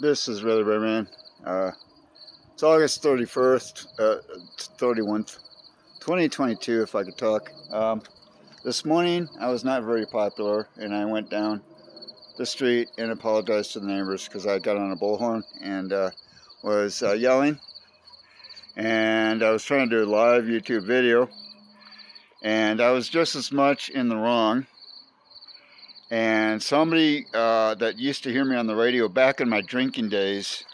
This is Really Rayman. It's August 31st, 31st, 2022, if I could talk. This morning, I was not very popular, and I went down the street and apologized to the neighbors because I got on a bullhorn and was yelling. And I was trying to do a live YouTube video, and I was just as much in the wrong. And somebody that used to hear me on the radio back in my drinking days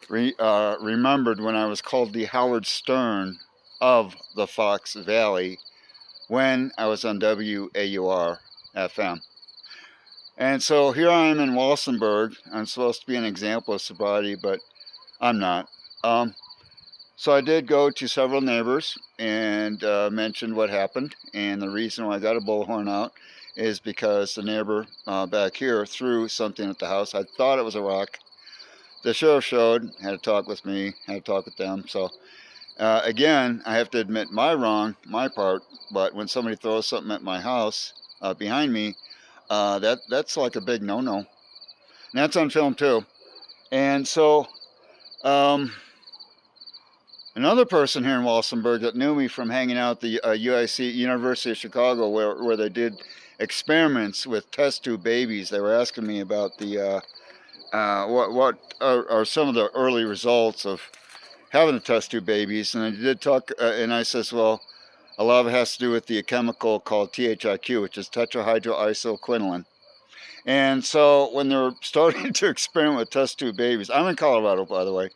remembered when I was called the Howard Stern of the Fox Valley when I was on WAUR FM. And so here I am in Walsenburg. I'm supposed to be an example of sobriety, but I'm not. So I did go to several neighbors and mentioned what happened. And the reason why I got a bullhorn out is because the neighbor back here threw something at the house. I thought it was a rock. The sheriff showed, had to talk with me, had to talk with them. So again, I have to admit my wrong, my part. But when somebody throws something at my house behind me, that's like a big no-no. And that's on film too. And so another person here in Walsenburg that knew me from hanging out at the UIC, University of Chicago, where they did experiments with test tube babies. They were asking me about the what are some of the early results of having the test tube babies, and I did talk, and I says, well, a lot of it has to do with the chemical called THIQ, which is tetrahydroisoquinoline. And so when they're starting to experiment with test tube babies, I'm in Colorado, by the way,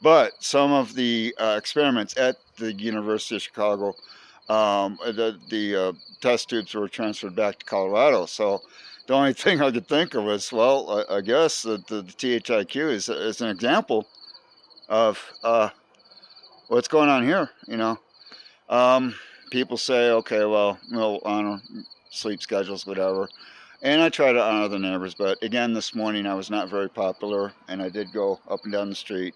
but some of the experiments at the University of Chicago, the test tubes were transferred back to Colorado. So the only thing I could think of was, well, I guess that the THIQ is an example of what's going on here. You know, people say, okay, well, we'll honor sleep schedules, whatever. And I try to honor the neighbors, but again, this morning I was not very popular, and I did go up and down the street,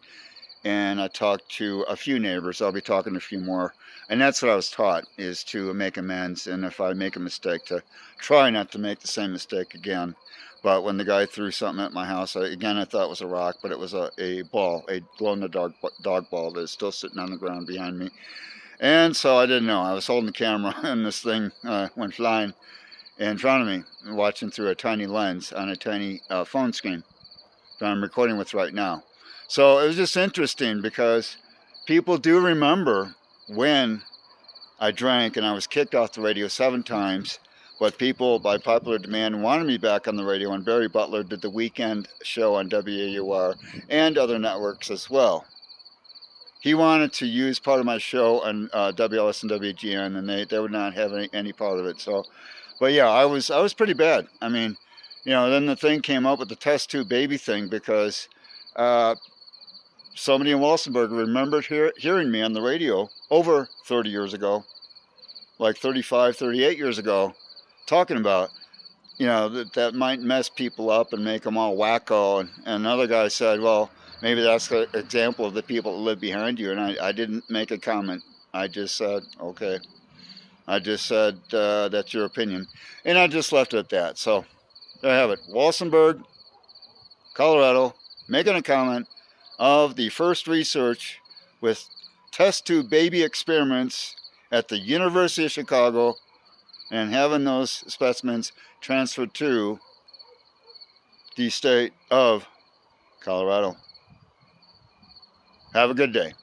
and I talked to a few neighbors. I'll be talking to a few more, and that's what I was taught, is to make amends, and if I make a mistake, to try not to make the same mistake again. But when the guy threw something at my house, I thought it was a rock, but it was a ball, a glow-in-the-dark dog ball that is still sitting on the ground behind me. And so I didn't know. I was holding the camera, and this thing went flying in front of me, watching through a tiny lens on a tiny phone screen that I'm recording with right now. So it was just interesting because people do remember when I drank and I was kicked off the radio 7 times, but people, by popular demand, wanted me back on the radio, and Barry Butler did the weekend show on WAUR and other networks as well. He wanted to use part of my show on WLS and WGN, and they would not have any part of it. So, but yeah, I was pretty bad. I mean, you know, then the thing came up with the test tube baby thing because somebody in Walsenburg remembered hearing me on the radio over 30 years ago, like 35, 38 years ago, talking about, you know, that might mess people up and make them all wacko. And another guy said, well, maybe that's the example of the people that live behind you. And I didn't make a comment. I just said, okay. I just said, that's your opinion. And I just left it at that. So there I have it. Walsenburg, Colorado, making a comment of the first research with test tube baby experiments at the University of Chicago and having those specimens transferred to the state of Colorado. Have a good day.